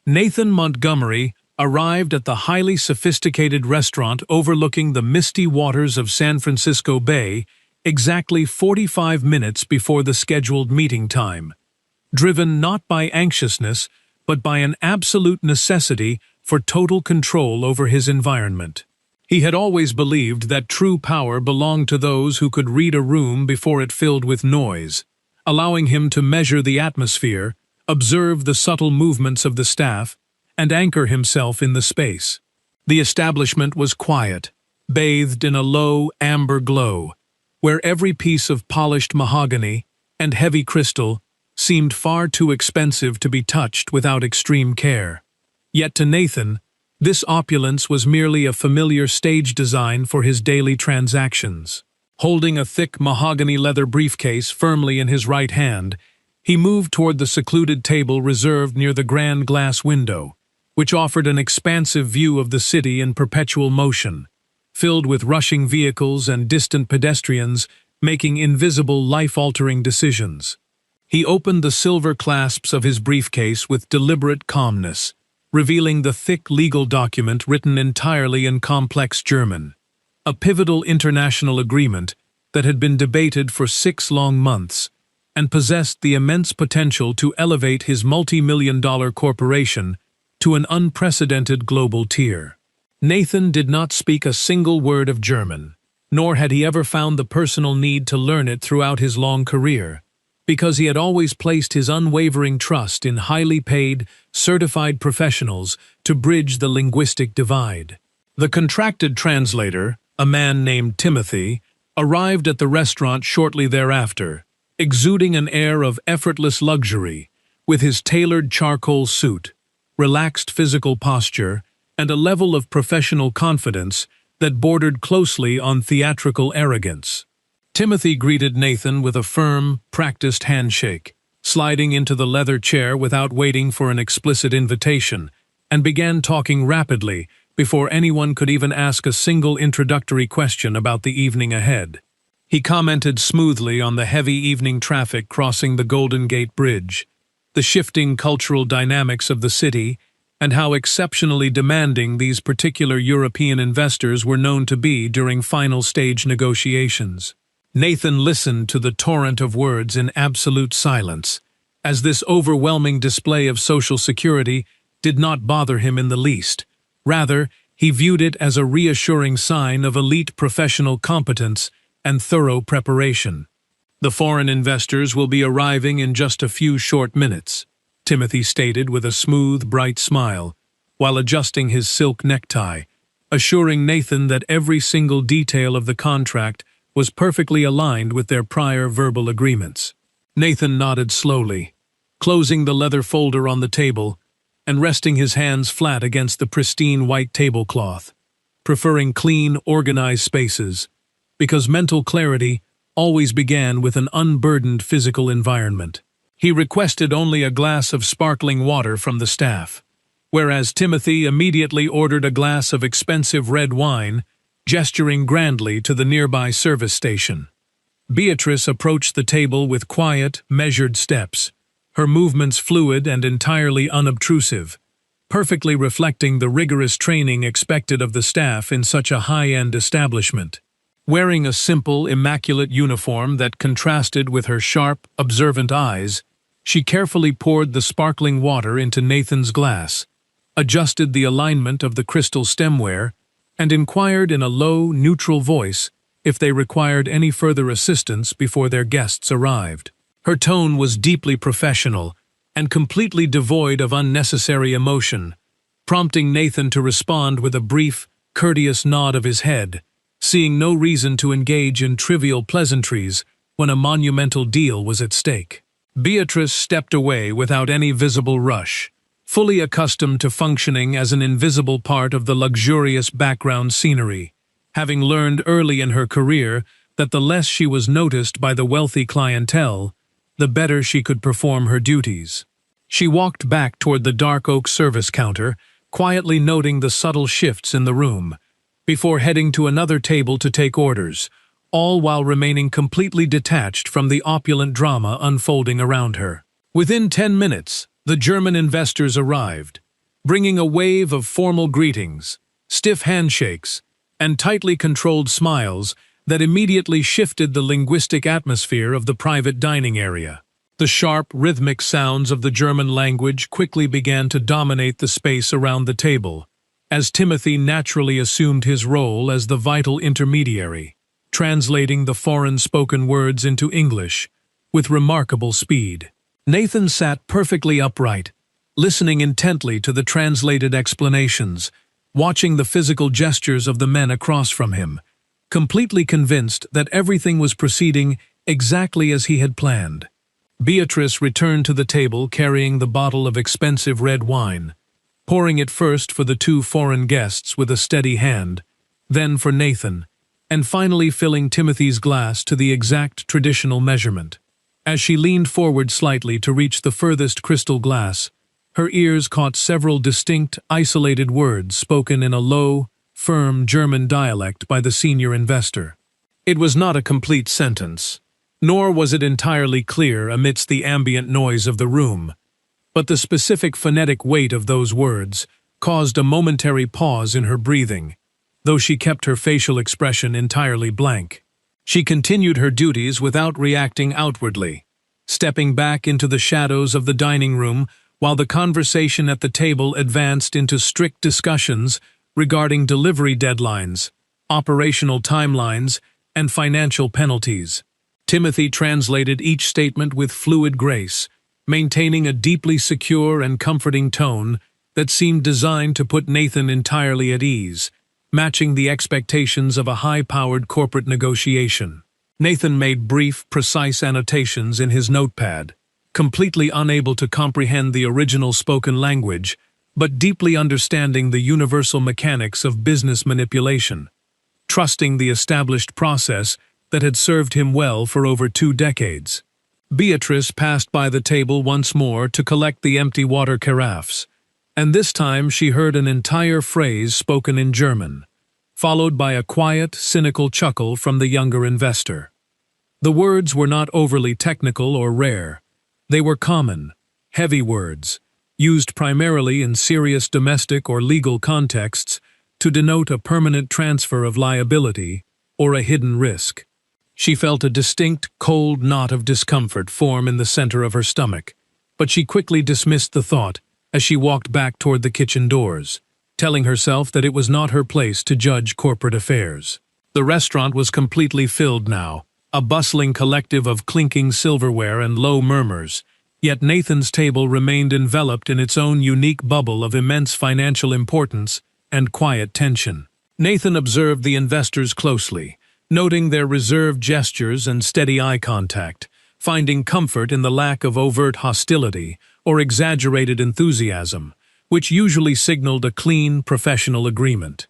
Nathan Montgomery arrived at the highly sophisticated restaurant overlooking the misty waters of San Francisco Bay exactly 45 minutes before the scheduled meeting time, driven not by anxiousness but by an absolute necessity for total control over his environment. He had always believed that true power belonged to those who could read a room before it filled with noise, allowing him to measure the atmosphere, observe the subtle movements of the staff, and anchor himself in the space. The establishment was quiet, bathed in a low, amber glow, where every piece of polished mahogany and heavy crystal seemed far too expensive to be touched without extreme care. Yet to Nathan, this opulence was merely a familiar stage design for his daily transactions. Holding a thick mahogany leather briefcase firmly in his right hand, he moved toward the secluded table reserved near the grand glass window, which offered an expansive view of the city in perpetual motion, filled with rushing vehicles and distant pedestrians making invisible life-altering decisions. He opened the silver clasps of his briefcase with deliberate calmness, revealing the thick legal document written entirely in complex German, a pivotal international agreement that had been debated for 6 long months and possessed the immense potential to elevate his multi-million-dollar corporation to an unprecedented global tier. Nathan did not speak a single word of German, nor had he ever found the personal need to learn it throughout his long career, because he had always placed his unwavering trust in highly paid, certified professionals to bridge the linguistic divide. The contracted translator, a man named Timothy, arrived at the restaurant shortly thereafter, exuding an air of effortless luxury, with his tailored charcoal suit, relaxed physical posture, and a level of professional confidence that bordered closely on theatrical arrogance. Timothy greeted Nathan with a firm, practiced handshake, sliding into the leather chair without waiting for an explicit invitation, and began talking rapidly before anyone could even ask a single introductory question about the evening ahead. He commented smoothly on the heavy evening traffic crossing the Golden Gate Bridge, the shifting cultural dynamics of the city, and how exceptionally demanding these particular European investors were known to be during final-stage negotiations. Nathan listened to the torrent of words in absolute silence, as this overwhelming display of social security did not bother him in the least. Rather, he viewed it as a reassuring sign of elite professional competence and thorough preparation. "The foreign investors will be arriving in just a few short minutes," Timothy stated with a smooth, bright smile, while adjusting his silk necktie, assuring Nathan that every single detail of the contract was perfectly aligned with their prior verbal agreements. Nathan nodded slowly, closing the leather folder on the table and resting his hands flat against the pristine white tablecloth, preferring clean, organized spaces, because mental clarity always began with an unburdened physical environment. He requested only a glass of sparkling water from the staff, whereas Timothy immediately ordered a glass of expensive red wine, gesturing grandly to the nearby service station. Beatrice approached the table with quiet, measured steps, her movements fluid and entirely unobtrusive, perfectly reflecting the rigorous training expected of the staff in such a high-end establishment. Wearing a simple, immaculate uniform that contrasted with her sharp, observant eyes, she carefully poured the sparkling water into Nathan's glass, adjusted the alignment of the crystal stemware, and inquired in a low, neutral voice if they required any further assistance before their guests arrived. Her tone was deeply professional and completely devoid of unnecessary emotion, prompting Nathan to respond with a brief, courteous nod of his head, seeing no reason to engage in trivial pleasantries when a monumental deal was at stake. Beatrice stepped away without any visible rush, fully accustomed to functioning as an invisible part of the luxurious background scenery, having learned early in her career that the less she was noticed by the wealthy clientele, the better she could perform her duties. She walked back toward the dark oak service counter, quietly noting the subtle shifts in the room, before heading to another table to take orders, all while remaining completely detached from the opulent drama unfolding around her. Within 10 minutes, the German investors arrived, bringing a wave of formal greetings, stiff handshakes, and tightly controlled smiles that immediately shifted the linguistic atmosphere of the private dining area. The sharp, rhythmic sounds of the German language quickly began to dominate the space around the table, as Timothy naturally assumed his role as the vital intermediary, translating the foreign spoken words into English with remarkable speed. Nathan sat perfectly upright, listening intently to the translated explanations, watching the physical gestures of the men across from him, completely convinced that everything was proceeding exactly as he had planned. Beatrice returned to the table carrying the bottle of expensive red wine, pouring it first for the two foreign guests with a steady hand, then for Nathan, and finally filling Timothy's glass to the exact traditional measurement. As she leaned forward slightly to reach the furthest crystal glass, her ears caught several distinct, isolated words spoken in a low, firm German dialect by the senior investor. It was not a complete sentence, nor was it entirely clear amidst the ambient noise of the room, but the specific phonetic weight of those words caused a momentary pause in her breathing, though she kept her facial expression entirely blank. She continued her duties without reacting outwardly, stepping back into the shadows of the dining room while the conversation at the table advanced into strict discussions regarding delivery deadlines, operational timelines, and financial penalties. Timothy translated each statement with fluid grace, maintaining a deeply secure and comforting tone that seemed designed to put Nathan entirely at ease, matching the expectations of a high-powered corporate negotiation. Nathan made brief, precise annotations in his notepad, completely unable to comprehend the original spoken language, but deeply understanding the universal mechanics of business manipulation, trusting the established process that had served him well for over 2 decades. Beatrice passed by the table once more to collect the empty water carafes, and this time she heard an entire phrase spoken in German, followed by a quiet, cynical chuckle from the younger investor. The words were not overly technical or rare. They were common, heavy words, used primarily in serious domestic or legal contexts to denote a permanent transfer of liability or a hidden risk. She felt a distinct, cold knot of discomfort form in the center of her stomach, but she quickly dismissed the thought as she walked back toward the kitchen doors, telling herself that it was not her place to judge corporate affairs. The restaurant was completely filled now, a bustling collective of clinking silverware and low murmurs, yet Nathan's table remained enveloped in its own unique bubble of immense financial importance and quiet tension. Nathan observed the investors closely, noting their reserved gestures and steady eye contact, finding comfort in the lack of overt hostility or exaggerated enthusiasm, which usually signaled a clean, professional agreement.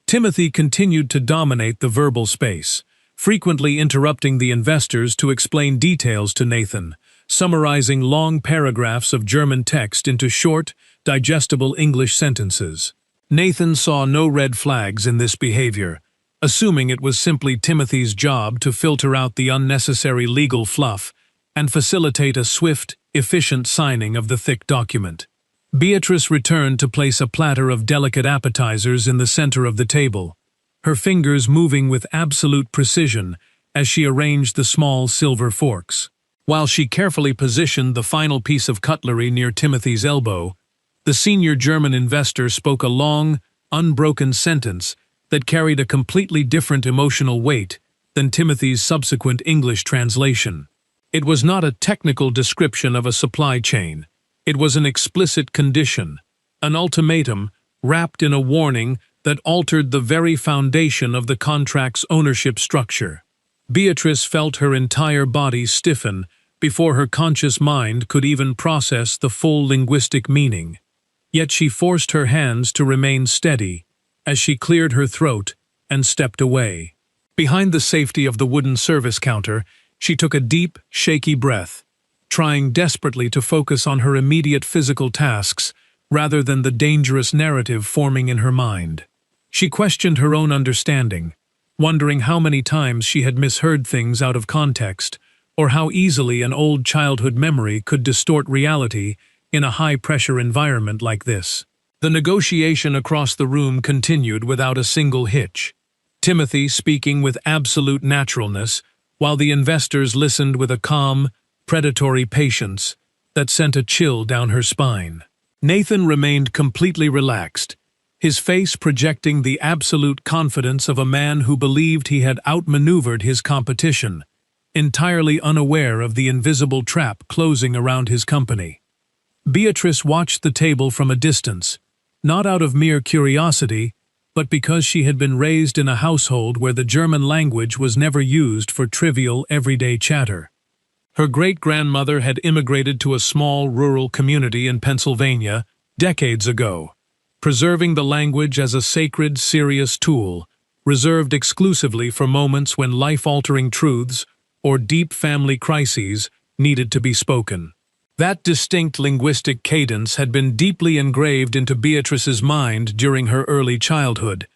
Timothy continued to dominate the verbal space, frequently interrupting the investors to explain details to Nathan, summarizing long paragraphs of German text into short, digestible English sentences. Nathan saw no red flags in this behavior, assuming it was simply Timothy's job to filter out the unnecessary legal fluff and facilitate a swift, efficient signing of the thick document. Beatrice returned to place a platter of delicate appetizers in the center of the table, her fingers moving with absolute precision as she arranged the small silver forks. While she carefully positioned the final piece of cutlery near Timothy's elbow, the senior German investor spoke a long, unbroken sentence that carried a completely different emotional weight than Timothy's subsequent English translation. It was not a technical description of a supply chain. It was an explicit condition, an ultimatum wrapped in a warning that altered the very foundation of the contract's ownership structure. Beatrice felt her entire body stiffen before her conscious mind could even process the full linguistic meaning. Yet she forced her hands to remain steady as she cleared her throat and stepped away. Behind the safety of the wooden service counter, she took a deep, shaky breath, trying desperately to focus on her immediate physical tasks rather than the dangerous narrative forming in her mind. She questioned her own understanding, wondering how many times she had misheard things out of context, or how easily an old childhood memory could distort reality in a high-pressure environment like this. The negotiation across the room continued without a single hitch, Timothy speaking with absolute naturalness, while the investors listened with a calm, predatory patience that sent a chill down her spine. Nathan remained completely relaxed, his face projecting the absolute confidence of a man who believed he had outmaneuvered his competition, entirely unaware of the invisible trap closing around his company. Beatrice watched the table from a distance, not out of mere curiosity, but because she had been raised in a household where the German language was never used for trivial, everyday chatter. Her great-grandmother had immigrated to a small rural community in Pennsylvania decades ago, preserving the language as a sacred, serious tool, reserved exclusively for moments when life-altering truths or deep family crises needed to be spoken. That distinct linguistic cadence had been deeply engraved into Beatrice's mind during her early childhood,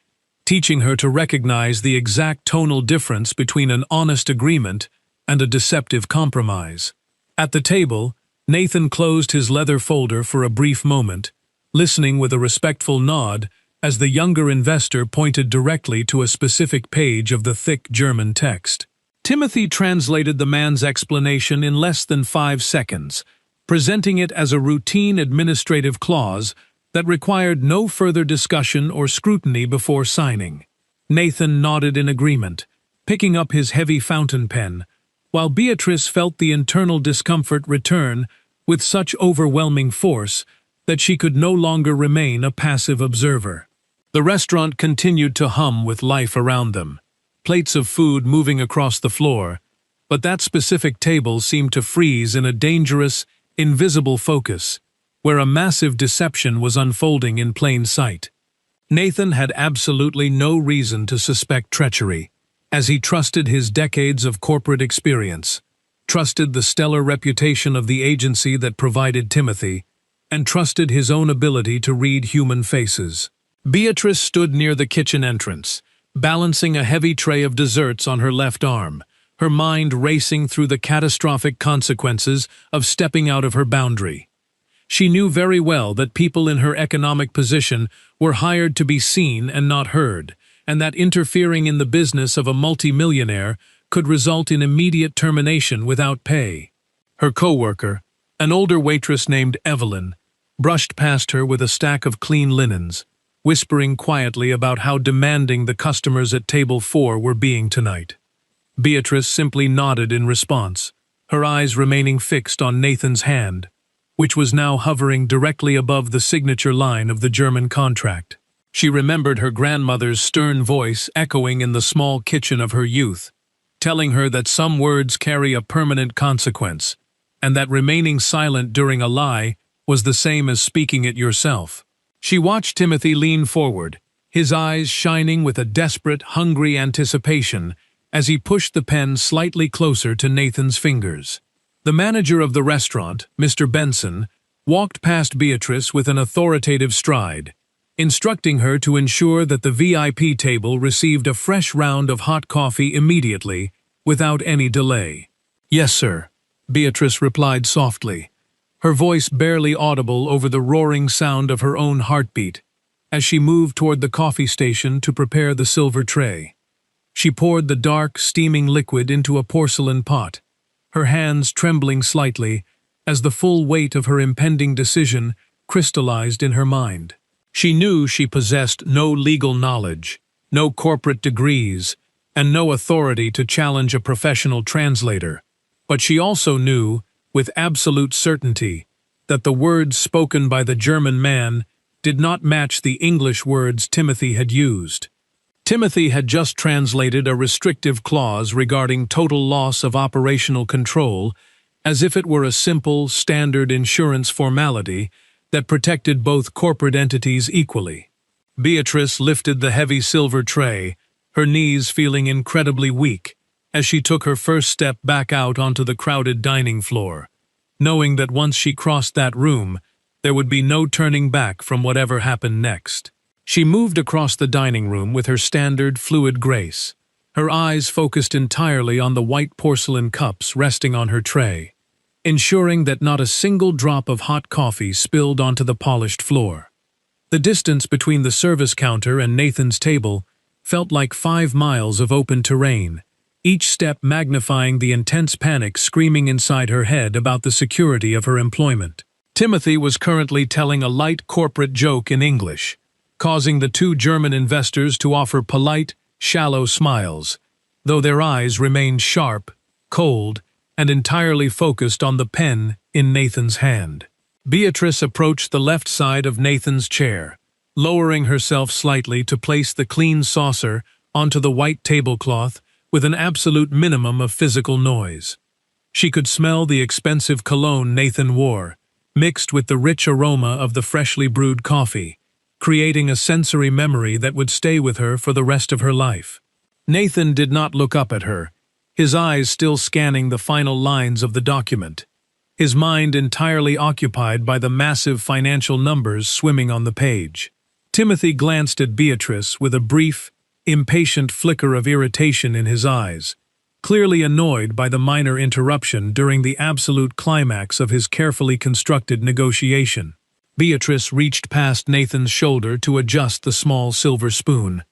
teaching her to recognize the exact tonal difference between an honest agreement and a deceptive compromise. At the table, Nathan closed his leather folder for a brief moment, listening with a respectful nod as the younger investor pointed directly to a specific page of the thick German text. Timothy translated the man's explanation in less than 5 seconds, presenting it as a routine administrative clause that required no further discussion or scrutiny before signing. Nathan nodded in agreement, picking up his heavy fountain pen, while Beatrice felt the internal discomfort return with such overwhelming force that she could no longer remain a passive observer. The restaurant continued to hum with life around them, plates of food moving across the floor, but that specific table seemed to freeze in a dangerous, invisible focus, where a massive deception was unfolding in plain sight. Nathan had absolutely no reason to suspect treachery, as he trusted his decades of corporate experience, trusted the stellar reputation of the agency that provided Timothy, and trusted his own ability to read human faces. Beatrice stood near the kitchen entrance, balancing a heavy tray of desserts on her left arm, her mind racing through the catastrophic consequences of stepping out of her boundary. She knew very well that people in her economic position were hired to be seen and not heard, and that interfering in the business of a multimillionaire could result in immediate termination without pay. Her co-worker, an older waitress named Evelyn, brushed past her with a stack of clean linens, whispering quietly about how demanding the customers at table 4 were being tonight. Beatrice simply nodded in response, her eyes remaining fixed on Nathan's hand, which was now hovering directly above the signature line of the German contract. She remembered her grandmother's stern voice echoing in the small kitchen of her youth, telling her that some words carry a permanent consequence, and that remaining silent during a lie was the same as speaking it yourself. She watched Timothy lean forward, his eyes shining with a desperate, hungry anticipation as he pushed the pen slightly closer to Nathan's fingers. The manager of the restaurant, Mr. Benson, walked past Beatrice with an authoritative stride, instructing her to ensure that the VIP table received a fresh round of hot coffee immediately, without any delay. "Yes, sir," Beatrice replied softly, her voice barely audible over the roaring sound of her own heartbeat, as she moved toward the coffee station to prepare the silver tray. She poured the dark, steaming liquid into a porcelain pot, her hands trembling slightly as the full weight of her impending decision crystallized in her mind. She knew she possessed no legal knowledge, no corporate degrees, and no authority to challenge a professional translator, but she also knew, with absolute certainty, that the words spoken by the German man did not match the English words Timothy had used. Timothy had just translated a restrictive clause regarding total loss of operational control as if it were a simple, standard insurance formality that protected both corporate entities equally. Beatrice lifted the heavy silver tray, her knees feeling incredibly weak, as she took her first step back out onto the crowded dining floor, knowing that once she crossed that room, there would be no turning back from whatever happened next. She moved across the dining room with her standard, fluid grace, her eyes focused entirely on the white porcelain cups resting on her tray, ensuring that not a single drop of hot coffee spilled onto the polished floor. The distance between the service counter and Nathan's table felt like 5 miles of open terrain, each step magnifying the intense panic screaming inside her head about the security of her employment. Timothy was currently telling a light corporate joke in English, causing the 2 German investors to offer polite, shallow smiles, though their eyes remained sharp, cold, and entirely focused on the pen in Nathan's hand. Beatrice approached the left side of Nathan's chair, lowering herself slightly to place the clean saucer onto the white tablecloth with an absolute minimum of physical noise. She could smell the expensive cologne Nathan wore, mixed with the rich aroma of the freshly brewed coffee, creating a sensory memory that would stay with her for the rest of her life. Nathan did not look up at her, his eyes still scanning the final lines of the document, his mind entirely occupied by the massive financial numbers swimming on the page. Timothy glanced at Beatrice with a brief, impatient flicker of irritation in his eyes, clearly annoyed by the minor interruption during the absolute climax of his carefully constructed negotiation. Beatrice reached past Nathan's shoulder to adjust the small silver spoon,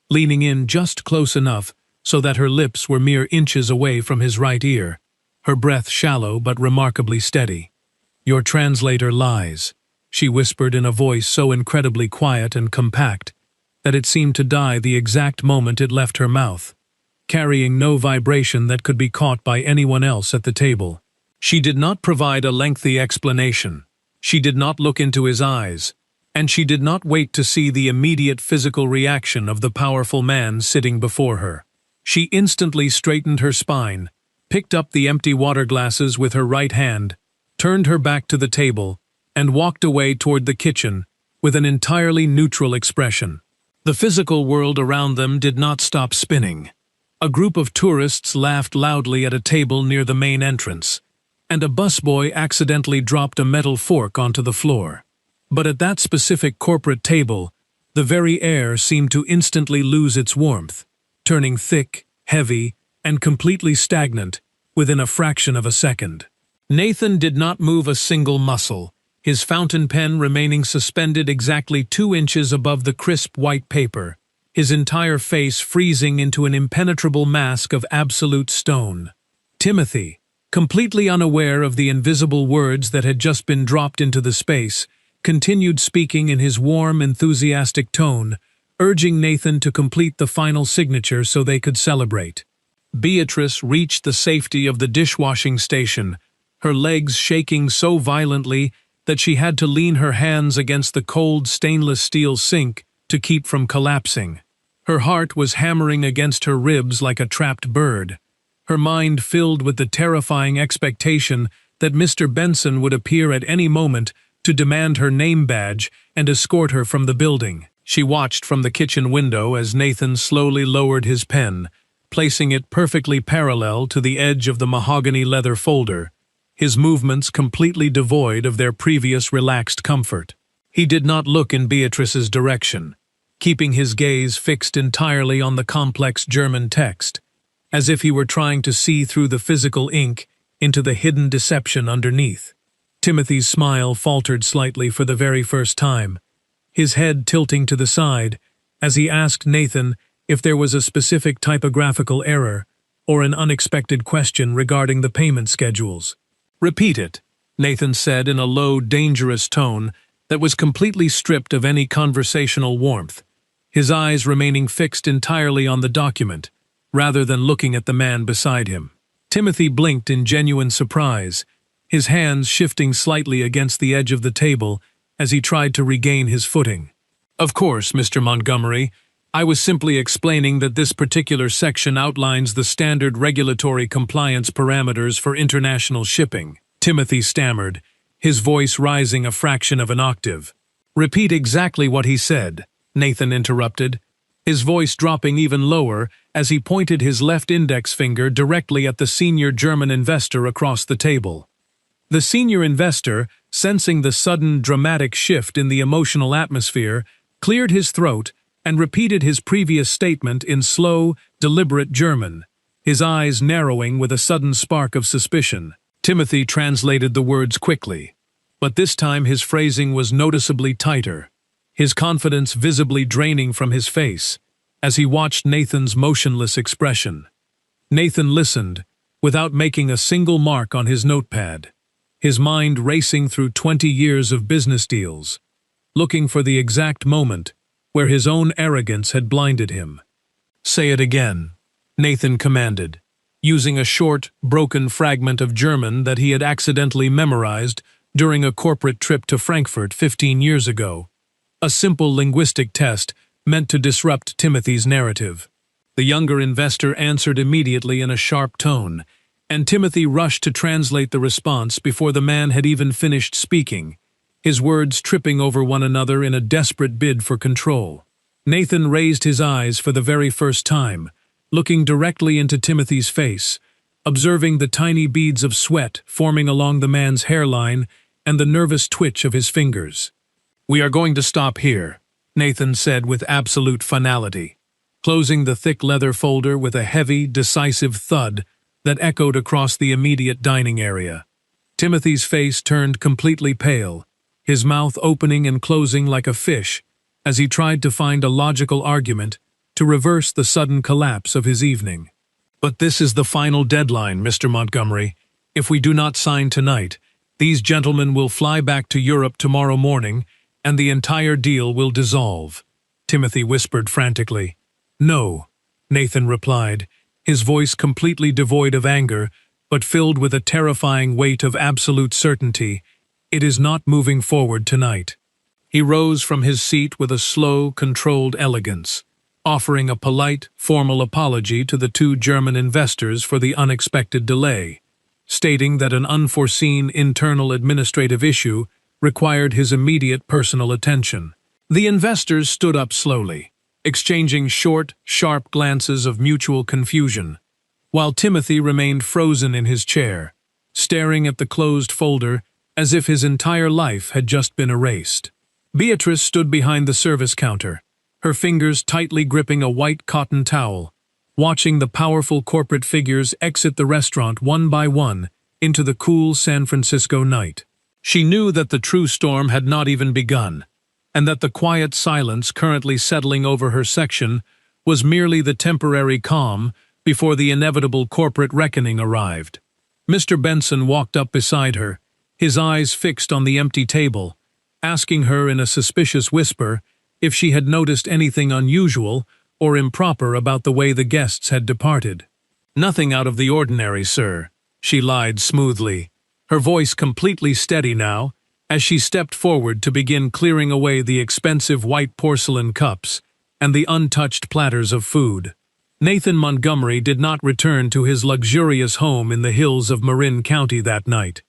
leaning in just close enough so that her lips were mere inches away from his right ear, her breath shallow but remarkably steady. "Your translator lies," she whispered in a voice so incredibly quiet and compact that it seemed to die the exact moment it left her mouth, carrying no vibration that could be caught by anyone else at the table. She did not provide a lengthy explanation. She did not look into his eyes, and she did not wait to see the immediate physical reaction of the powerful man sitting before her. She instantly straightened her spine, picked up the empty water glasses with her right hand, turned her back to the table, and walked away toward the kitchen with an entirely neutral expression. The physical world around them did not stop spinning. A group of tourists laughed loudly at a table near the main entrance, and a busboy accidentally dropped a metal fork onto the floor. But at that specific corporate table, the very air seemed to instantly lose its warmth, turning thick, heavy, and completely stagnant within a fraction of a second. Nathan did not move a single muscle, his fountain pen remaining suspended exactly 2 inches above the crisp white paper, his entire face freezing into an impenetrable mask of absolute stone. Timothy, completely unaware of the invisible words that had just been dropped into the space, continued speaking in his warm, enthusiastic tone, urging Nathan to complete the final signature so they could celebrate. Beatrice reached the safety of the dishwashing station, her legs shaking so violently that she had to lean her hands against the cold stainless steel sink to keep from collapsing. Her heart was hammering against her ribs like a trapped bird, her mind filled with the terrifying expectation that Mr. Benson would appear at any moment to demand her name badge and escort her from the building. She watched from the kitchen window as Nathan slowly lowered his pen, placing it perfectly parallel to the edge of the mahogany leather folder, his movements completely devoid of their previous relaxed comfort. He did not look in Beatrice's direction, keeping his gaze fixed entirely on the complex German text, as if he were trying to see through the physical ink into the hidden deception underneath. Timothy's smile faltered slightly for the very first time, his head tilting to the side, as he asked Nathan if there was a specific typographical error or an unexpected question regarding the payment schedules. "Repeat it," Nathan said in a low, dangerous tone that was completely stripped of any conversational warmth, his eyes remaining fixed entirely on the document, rather than looking at the man beside him. Timothy blinked in genuine surprise, his hands shifting slightly against the edge of the table as he tried to regain his footing. "Of course, Mr. Montgomery, I was simply explaining that this particular section outlines the standard regulatory compliance parameters for international shipping," Timothy stammered, his voice rising a fraction of an octave. "Repeat exactly what he said," Nathan interrupted, his voice dropping even lower as he pointed his left index finger directly at the senior German investor across the table. The senior investor, sensing the sudden, dramatic shift in the emotional atmosphere, cleared his throat and repeated his previous statement in slow, deliberate German, his eyes narrowing with a sudden spark of suspicion. Timothy translated the words quickly, but this time his phrasing was noticeably tighter, his confidence visibly draining from his face as he watched Nathan's motionless expression. Nathan listened, without making a single mark on his notepad, his mind racing through 20 years of business deals, looking for the exact moment where his own arrogance had blinded him. "Say it again," Nathan commanded, using a short, broken fragment of German that he had accidentally memorized during a corporate trip to Frankfurt 15 years ago. A simple linguistic test meant to disrupt Timothy's narrative. The younger investor answered immediately in a sharp tone, and Timothy rushed to translate the response before the man had even finished speaking, his words tripping over one another in a desperate bid for control. Nathan raised his eyes for the very first time, looking directly into Timothy's face, observing the tiny beads of sweat forming along the man's hairline and the nervous twitch of his fingers. "We are going to stop here," Nathan said with absolute finality, closing the thick leather folder with a heavy, decisive thud that echoed across the immediate dining area. Timothy's face turned completely pale, his mouth opening and closing like a fish as he tried to find a logical argument to reverse the sudden collapse of his evening. "But this is the final deadline, Mr. Montgomery. If we do not sign tonight, these gentlemen will fly back to Europe tomorrow morning, and the entire deal will dissolve," Timothy whispered frantically. "No," Nathan replied, his voice completely devoid of anger, but filled with a terrifying weight of absolute certainty. "It is not moving forward tonight." He rose from his seat with a slow, controlled elegance, offering a polite, formal apology to the two German investors for the unexpected delay, stating that an unforeseen internal administrative issue required his immediate personal attention. The investors stood up slowly, exchanging short, sharp glances of mutual confusion, while Timothy remained frozen in his chair, staring at the closed folder as if his entire life had just been erased. Beatrice stood behind the service counter, her fingers tightly gripping a white cotton towel, watching the powerful corporate figures exit the restaurant one by one into the cool San Francisco night. She knew that the true storm had not even begun, and that the quiet silence currently settling over her section was merely the temporary calm before the inevitable corporate reckoning arrived. Mr. Benson walked up beside her, his eyes fixed on the empty table, asking her in a suspicious whisper if she had noticed anything unusual or improper about the way the guests had departed. "Nothing out of the ordinary, sir," she lied smoothly, her voice completely steady now, as she stepped forward to begin clearing away the expensive white porcelain cups and the untouched platters of food. Nathan Montgomery did not return to his luxurious home in the hills of Marin County that night.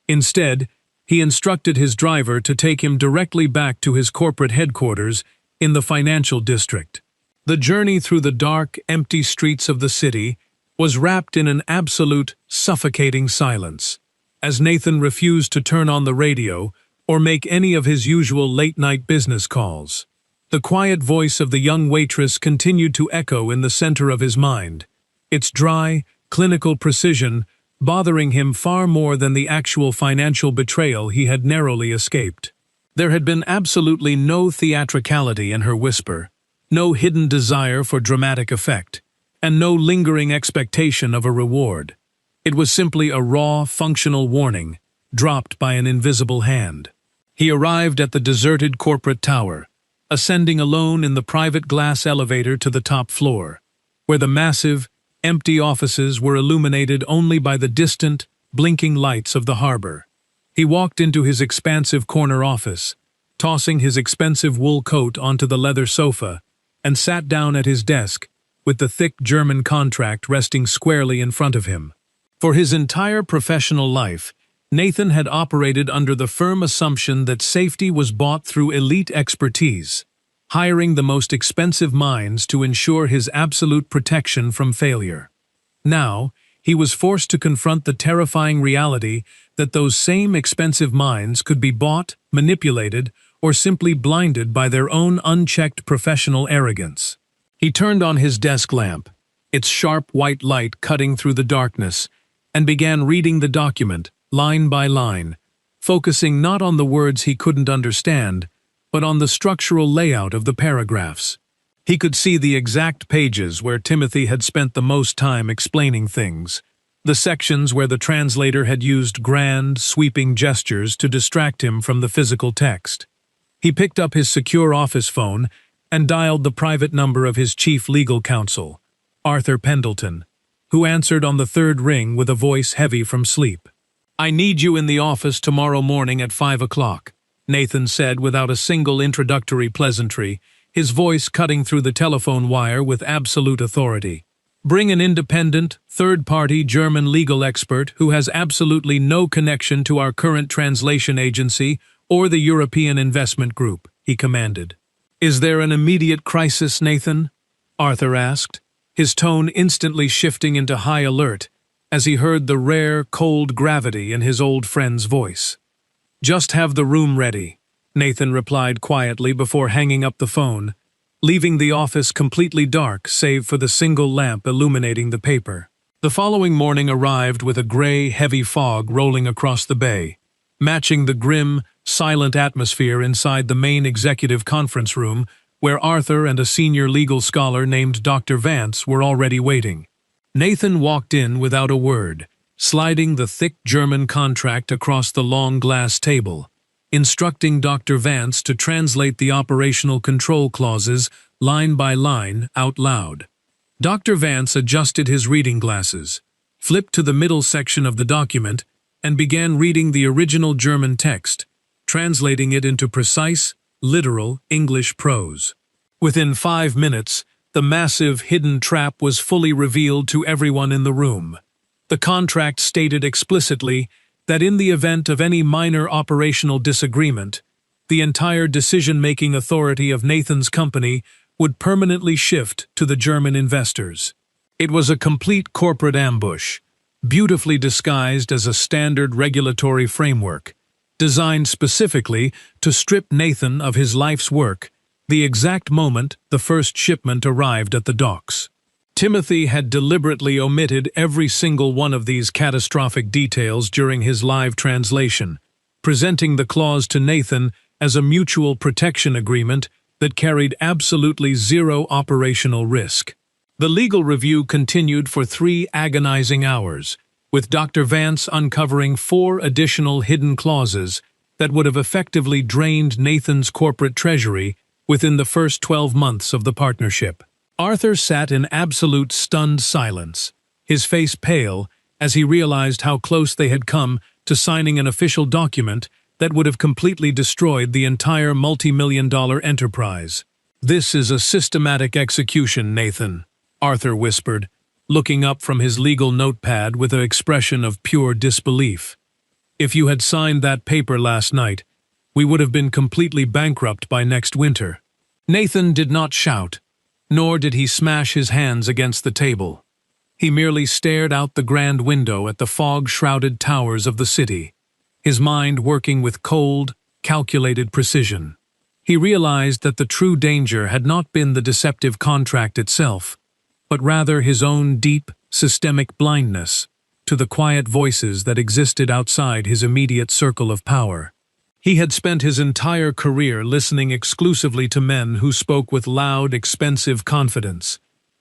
Instead, he instructed his driver to take him directly back to his corporate headquarters in the financial district. The journey through the dark, empty streets of the city was wrapped in an absolute, suffocating silence, as Nathan refused to turn on the radio or make any of his usual late-night business calls. The quiet voice of the young waitress continued to echo in the center of his mind, its dry, clinical precision bothering him far more than the actual financial betrayal he had narrowly escaped. There had been absolutely no theatricality in her whisper, no hidden desire for dramatic effect, and no lingering expectation of a reward. It was simply a raw, functional warning, dropped by an invisible hand. He arrived at the deserted corporate tower, ascending alone in the private glass elevator to the top floor, where the massive, empty offices were illuminated only by the distant, blinking lights of the harbor. He walked into his expansive corner office, tossing his expensive wool coat onto the leather sofa, and sat down at his desk, with the thick German contract resting squarely in front of him. For his entire professional life, Nathan had operated under the firm assumption that safety was bought through elite expertise, hiring the most expensive minds to ensure his absolute protection from failure. Now, he was forced to confront the terrifying reality that those same expensive minds could be bought, manipulated, or simply blinded by their own unchecked professional arrogance. He turned on his desk lamp, its sharp white light cutting through the darkness, and began reading the document, line by line, focusing not on the words he couldn't understand, but on the structural layout of the paragraphs. He could see the exact pages where Timothy had spent the most time explaining things, the sections where the translator had used grand, sweeping gestures to distract him from the physical text. He picked up his secure office phone and dialed the private number of his chief legal counsel, Arthur Pendleton, who answered on the third ring with a voice heavy from sleep. "I need you in the office tomorrow morning at 5 o'clock, Nathan said without a single introductory pleasantry, his voice cutting through the telephone wire with absolute authority. "Bring an independent, third-party German legal expert who has absolutely no connection to our current translation agency or the European Investment Group," he commanded. "Is there an immediate crisis, Nathan?" Arthur asked, his tone instantly shifting into high alert as he heard the rare, cold gravity in his old friend's voice. "Just have the room ready," Nathan replied quietly before hanging up the phone, leaving the office completely dark save for the single lamp illuminating the paper. The following morning arrived with a gray, heavy fog rolling across the bay, matching the grim, silent atmosphere inside the main executive conference room where Arthur and a senior legal scholar named Dr. Vance were already waiting. Nathan walked in without a word, sliding the thick German contract across the long glass table, instructing Dr. Vance to translate the operational control clauses line by line out loud. Dr. Vance adjusted his reading glasses, flipped to the middle section of the document, and began reading the original German text, translating it into precise, literal English prose. Within 5 minutes, the massive hidden trap was fully revealed to everyone in the room. The contract stated explicitly that in the event of any minor operational disagreement, the entire decision-making authority of Nathan's company would permanently shift to the German investors. It was a complete corporate ambush, beautifully disguised as a standard regulatory framework, designed specifically to strip Nathan of his life's work the exact moment the first shipment arrived at the docks. Timothy had deliberately omitted every single one of these catastrophic details during his live translation, presenting the clause to Nathan as a mutual protection agreement that carried absolutely zero operational risk. The legal review continued for 3 agonizing hours, with Dr. Vance uncovering 4 additional hidden clauses that would have effectively drained Nathan's corporate treasury within the first 12 months of the partnership. Arthur sat in absolute stunned silence, his face pale as he realized how close they had come to signing an official document that would have completely destroyed the entire multi-million-dollar enterprise. "This is a systematic execution, Nathan," Arthur whispered, looking up from his legal notepad with an expression of pure disbelief. "If you had signed that paper last night, we would have been completely bankrupt by next winter." Nathan did not shout, nor did he smash his hands against the table. He merely stared out the grand window at the fog-shrouded towers of the city, his mind working with cold, calculated precision. He realized that the true danger had not been the deceptive contract itself, but rather his own deep, systemic blindness to the quiet voices that existed outside his immediate circle of power. He had spent his entire career listening exclusively to men who spoke with loud, expensive confidence,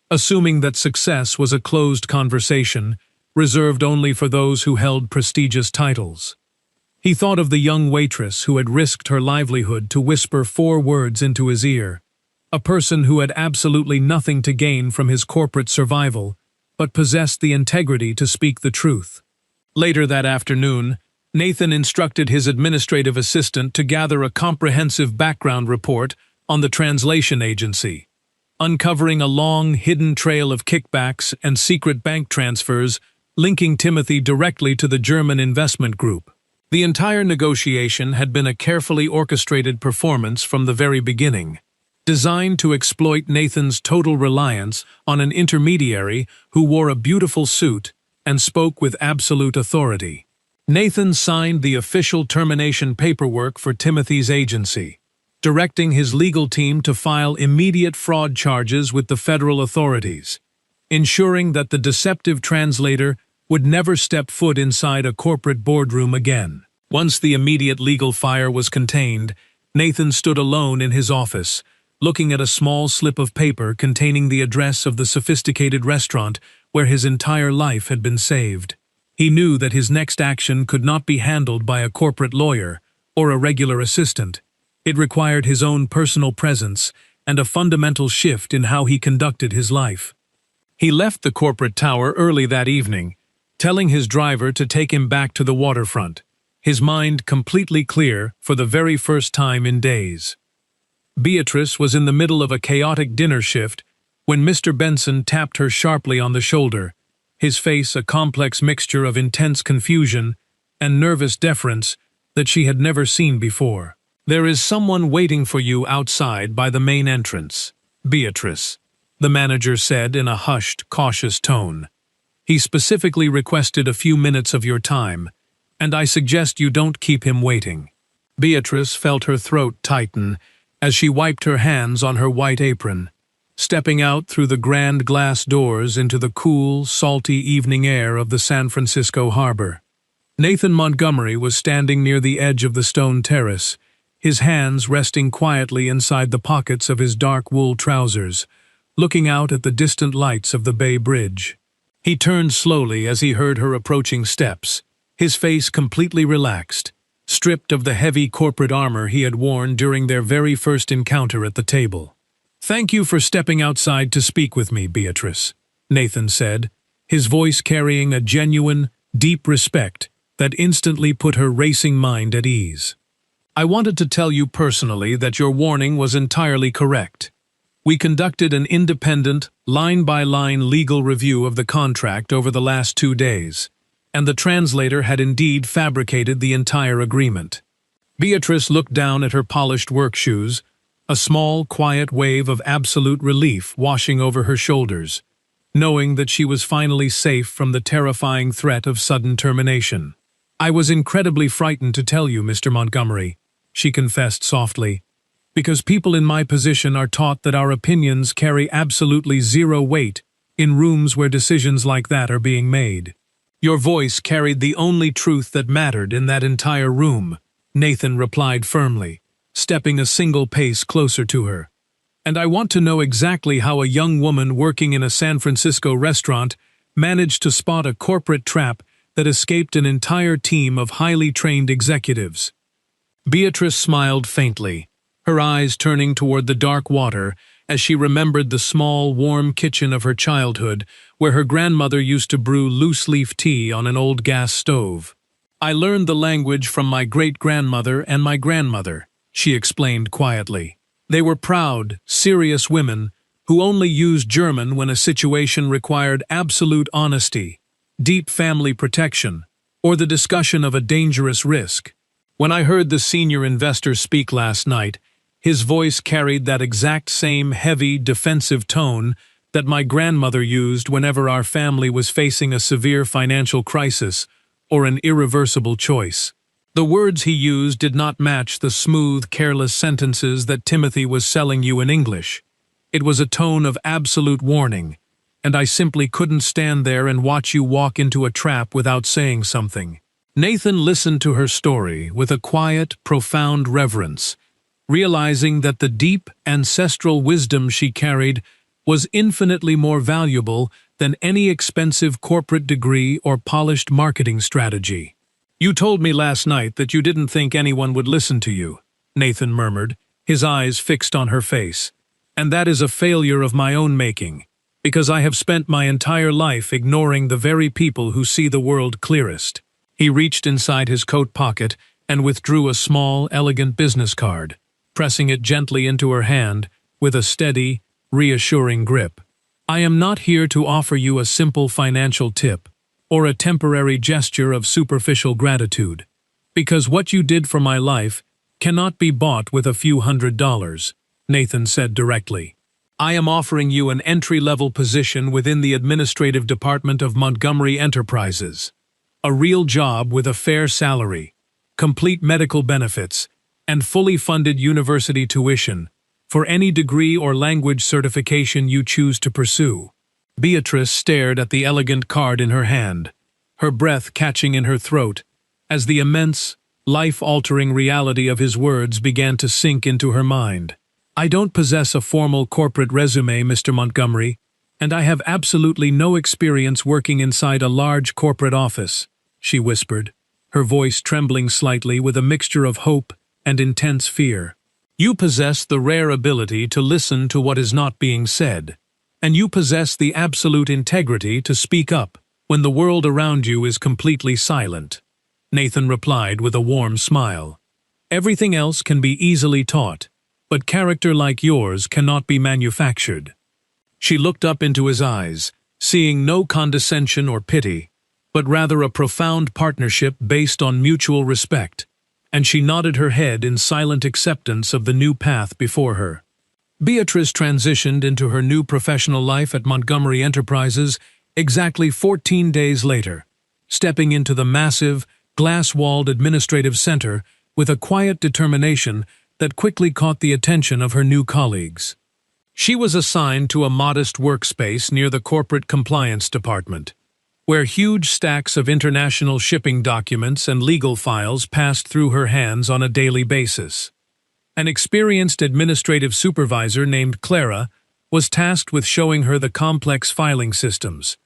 assuming that success was a closed conversation, reserved only for those who held prestigious titles. He thought of the young waitress who had risked her livelihood to whisper 4 words into his ear, a person who had absolutely nothing to gain from his corporate survival, but possessed the integrity to speak the truth. Later that afternoon, Nathan instructed his administrative assistant to gather a comprehensive background report on the translation agency, uncovering a long, hidden trail of kickbacks and secret bank transfers linking Timothy directly to the German investment group. The entire negotiation had been a carefully orchestrated performance from the very beginning, designed to exploit Nathan's total reliance on an intermediary who wore a beautiful suit and spoke with absolute authority. Nathan signed the official termination paperwork for Timothy's agency, directing his legal team to file immediate fraud charges with the federal authorities, ensuring that the deceptive translator would never step foot inside a corporate boardroom again. Once the immediate legal fire was contained, Nathan stood alone in his office, looking at a small slip of paper containing the address of the sophisticated restaurant where his entire life had been saved. He knew that his next action could not be handled by a corporate lawyer or a regular assistant. It required his own personal presence and a fundamental shift in how he conducted his life. He left the corporate tower early that evening, telling his driver to take him back to the waterfront, his mind completely clear for the very first time in days. Beatrice was in the middle of a chaotic dinner shift when Mr. Benson tapped her sharply on the shoulder, his face a complex mixture of intense confusion and nervous deference that she had never seen before. "There is someone waiting for you outside by the main entrance, Beatrice," the manager said in a hushed, cautious tone. "He specifically requested a few minutes of your time, and I suggest you don't keep him waiting." Beatrice felt her throat tighten as she wiped her hands on her white apron, stepping out through the grand glass doors into the cool, salty evening air of the San Francisco harbor. Nathan Montgomery was standing near the edge of the stone terrace, his hands resting quietly inside the pockets of his dark wool trousers, looking out at the distant lights of the Bay Bridge. He turned slowly as he heard her approaching steps, his face completely relaxed, stripped of the heavy corporate armor he had worn during their very first encounter at the table. "Thank you for stepping outside to speak with me, Beatrice," Nathan said, his voice carrying a genuine, deep respect that instantly put her racing mind at ease. "I wanted to tell you personally that your warning was entirely correct. We conducted an independent, line-by-line legal review of the contract over the last 2 days, and the translator had indeed fabricated the entire agreement." Beatrice looked down at her polished work shoes, a small, quiet wave of absolute relief washing over her shoulders, knowing that she was finally safe from the terrifying threat of sudden termination. "I was incredibly frightened to tell you, Mr. Montgomery," she confessed softly, "because people in my position are taught that our opinions carry absolutely zero weight in rooms where decisions like that are being made." "Your voice carried the only truth that mattered in that entire room," Nathan replied firmly, stepping a single pace closer to her. "And I want to know exactly how a young woman working in a San Francisco restaurant managed to spot a corporate trap that escaped an entire team of highly trained executives." Beatrice smiled faintly, her eyes turning toward the dark water as she remembered the small, warm kitchen of her childhood where her grandmother used to brew loose-leaf tea on an old gas stove. "I learned the language from my great-grandmother and my grandmother," she explained quietly. "They were proud, serious women who only used German when a situation required absolute honesty, deep family protection, or the discussion of a dangerous risk." When I heard the senior investor speak last night, his voice carried that exact same heavy, defensive tone that my grandmother used whenever our family was facing a severe financial crisis or an irreversible choice. The words he used did not match the smooth, careless sentences that Timothy was selling you in English. It was a tone of absolute warning, and I simply couldn't stand there and watch you walk into a trap without saying something. Nathan listened to her story with a quiet, profound reverence, realizing that the deep, ancestral wisdom she carried was infinitely more valuable than any expensive corporate degree or polished marketing strategy. "You told me last night that you didn't think anyone would listen to you," Nathan murmured, his eyes fixed on her face. "And that is a failure of my own making, because I have spent my entire life ignoring the very people who see the world clearest." He reached inside his coat pocket and withdrew a small, elegant business card, pressing it gently into her hand with a steady, reassuring grip. "I am not here to offer you a simple financial tip or a temporary gesture of superficial gratitude, because what you did for my life cannot be bought with a few $100s, Nathan said directly. "I am offering you an entry-level position within the administrative department of Montgomery Enterprises. A real job with a fair salary, complete medical benefits, and fully funded university tuition for any degree or language certification you choose to pursue." Beatrice stared at the elegant card in her hand, her breath catching in her throat, as the immense, life-altering reality of his words began to sink into her mind. "I don't possess a formal corporate resume, Mr. Montgomery, and I have absolutely no experience working inside a large corporate office," she whispered, her voice trembling slightly with a mixture of hope and intense fear. "You possess the rare ability to listen to what is not being said, and you possess the absolute integrity to speak up when the world around you is completely silent," Nathan replied with a warm smile. "Everything else can be easily taught, but character like yours cannot be manufactured." She looked up into his eyes, seeing no condescension or pity, but rather a profound partnership based on mutual respect, and she nodded her head in silent acceptance of the new path before her. Beatrice transitioned into her new professional life at Montgomery Enterprises exactly 14 days later, stepping into the massive, glass-walled administrative center with a quiet determination that quickly caught the attention of her new colleagues. She was assigned to a modest workspace near the corporate compliance department, where huge stacks of international shipping documents and legal files passed through her hands on a daily basis. An experienced administrative supervisor named Clara was tasked with showing her the complex filing systems,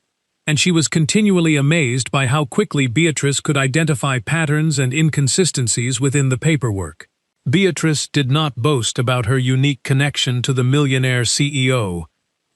and she was continually amazed by how quickly Beatrice could identify patterns and inconsistencies within the paperwork. Beatrice did not boast about her unique connection to the Millionaire CEO,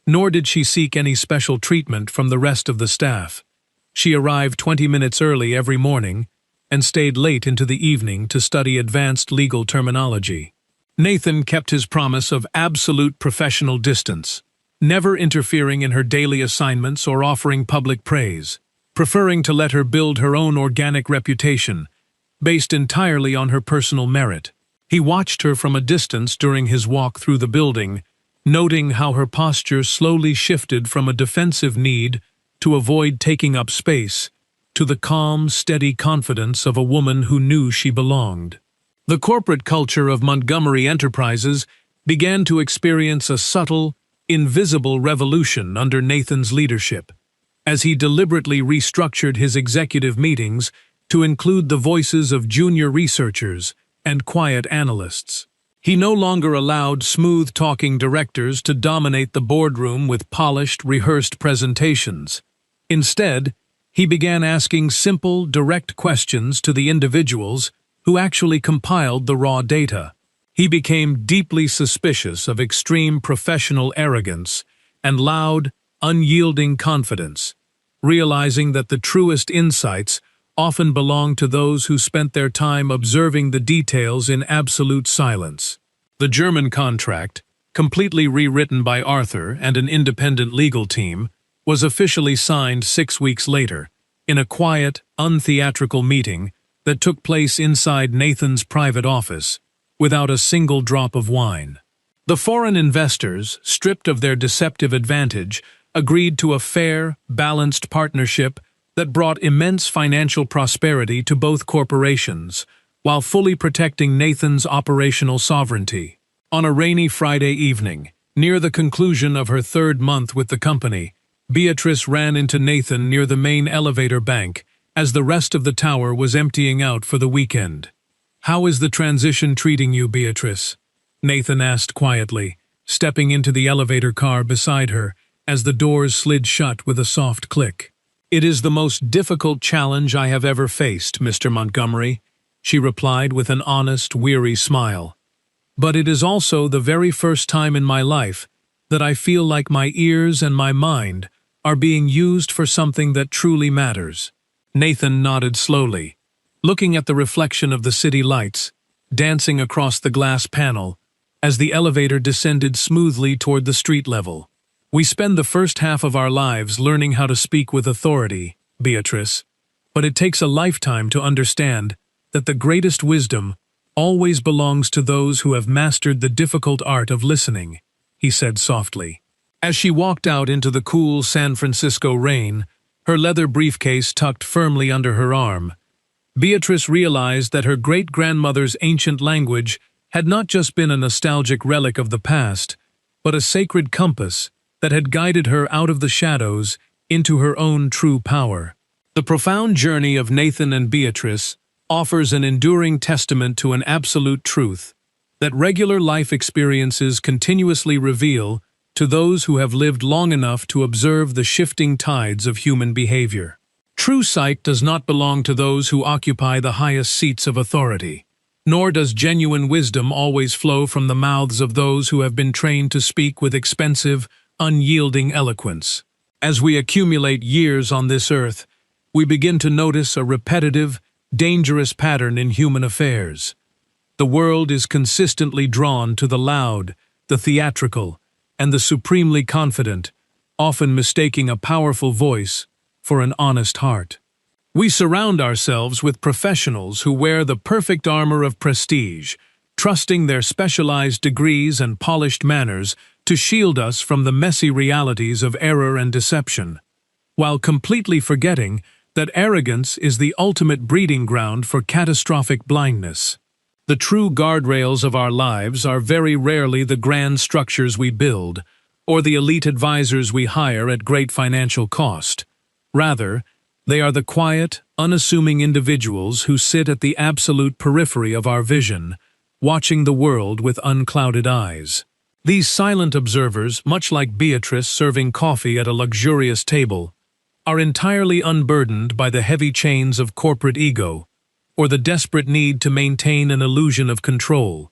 nor did she seek any special treatment from the rest of the staff. She arrived 20 minutes early every morning and stayed late into the evening to study advanced legal terminology. Nathan kept his promise of absolute professional distance, never interfering in her daily assignments or offering public praise, preferring to let her build her own organic reputation, based entirely on her personal merit. He watched her from a distance during his walk through the building, noting how her posture slowly shifted from a defensive need to avoid taking up space to the calm, steady confidence of a woman who knew she belonged. The corporate culture of Montgomery Enterprises began to experience a subtle, invisible revolution under Nathan's leadership, as he deliberately restructured his executive meetings to include the voices of junior researchers and quiet analysts. He no longer allowed smooth-talking directors to dominate the boardroom with polished, rehearsed presentations. Instead, he began asking simple, direct questions to the individuals who actually compiled the raw data. He became deeply suspicious of extreme professional arrogance and loud, unyielding confidence, realizing that the truest insights often belong to those who spent their time observing the details in absolute silence. The German contract, completely rewritten by Arthur and an independent legal team, was officially signed 6 weeks later, in a quiet, untheatrical meeting that took place inside Nathan's private office, without a single drop of wine. The foreign investors, stripped of their deceptive advantage, agreed to a fair, balanced partnership that brought immense financial prosperity to both corporations, while fully protecting Nathan's operational sovereignty. On a rainy Friday evening, near the conclusion of her 3rd month with the company, Beatrice ran into Nathan near the main elevator bank as the rest of the tower was emptying out for the weekend. "How is the transition treating you, Beatrice?" Nathan asked quietly, stepping into the elevator car beside her as the doors slid shut with a soft click. "It is the most difficult challenge I have ever faced, Mr. Montgomery," she replied with an honest, weary smile. "But it is also the very first time in my life that I feel like my ears and my mind are being used for something that truly matters." Nathan nodded slowly, looking at the reflection of the city lights, dancing across the glass panel, as the elevator descended smoothly toward the street level. "We spend the first half of our lives learning how to speak with authority, Beatrice, but it takes a lifetime to understand that the greatest wisdom always belongs to those who have mastered the difficult art of listening," he said softly. As she walked out into the cool San Francisco rain, her leather briefcase tucked firmly under her arm, Beatrice realized that her great-grandmother's ancient language had not just been a nostalgic relic of the past, but a sacred compass that had guided her out of the shadows into her own true power. The profound journey of Nathan and Beatrice offers an enduring testament to an absolute truth that regular life experiences continuously reveal to those who have lived long enough to observe the shifting tides of human behavior. True sight does not belong to those who occupy the highest seats of authority, nor does genuine wisdom always flow from the mouths of those who have been trained to speak with expensive, unyielding eloquence. As we accumulate years on this earth, we begin to notice a repetitive, dangerous pattern in human affairs. The world is consistently drawn to the loud, the theatrical, and the supremely confident, often mistaking a powerful voice for an honest heart. We surround ourselves with professionals who wear the perfect armor of prestige, trusting their specialized degrees and polished manners to shield us from the messy realities of error and deception, while completely forgetting that arrogance is the ultimate breeding ground for catastrophic blindness. The true guardrails of our lives are very rarely the grand structures we build, or the elite advisors we hire at great financial cost. Rather, they are the quiet, unassuming individuals who sit at the absolute periphery of our vision, watching the world with unclouded eyes. These silent observers, much like Beatrice serving coffee at a luxurious table, are entirely unburdened by the heavy chains of corporate ego, or the desperate need to maintain an illusion of control,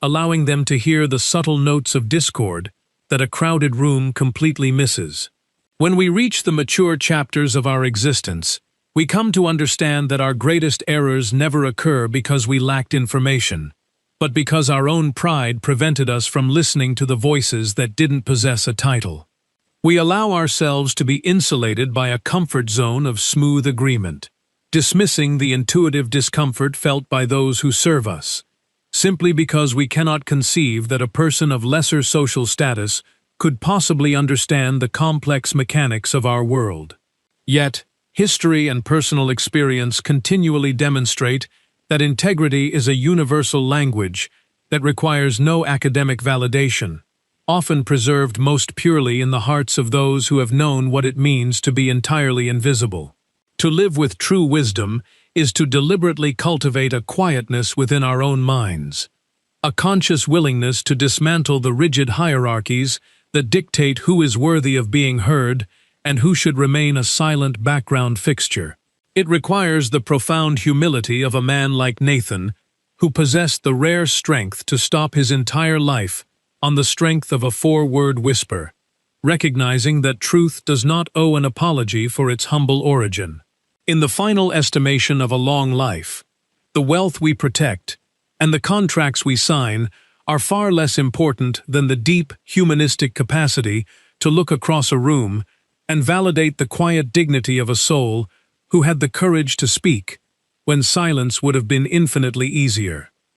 allowing them to hear the subtle notes of discord that a crowded room completely misses. When we reach the mature chapters of our existence, we come to understand that our greatest errors never occur because we lacked information, but because our own pride prevented us from listening to the voices that didn't possess a title. We allow ourselves to be insulated by a comfort zone of smooth agreement, dismissing the intuitive discomfort felt by those who serve us, simply because we cannot conceive that a person of lesser social status could possibly understand the complex mechanics of our world. Yet, history and personal experience continually demonstrate that integrity is a universal language that requires no academic validation, often preserved most purely in the hearts of those who have known what it means to be entirely invisible. To live with true wisdom is to deliberately cultivate a quietness within our own minds, a conscious willingness to dismantle the rigid hierarchies that dictate who is worthy of being heard and who should remain a silent background fixture. It requires the profound humility of a man like Nathan, who possessed the rare strength to stop his entire life on the strength of a four-word whisper, recognizing that truth does not owe an apology for its humble origin. In the final estimation of a long life, the wealth we protect and the contracts we sign are far less important than the deep, humanistic capacity to look across a room and validate the quiet dignity of a soul who had the courage to speak when silence would have been infinitely easier.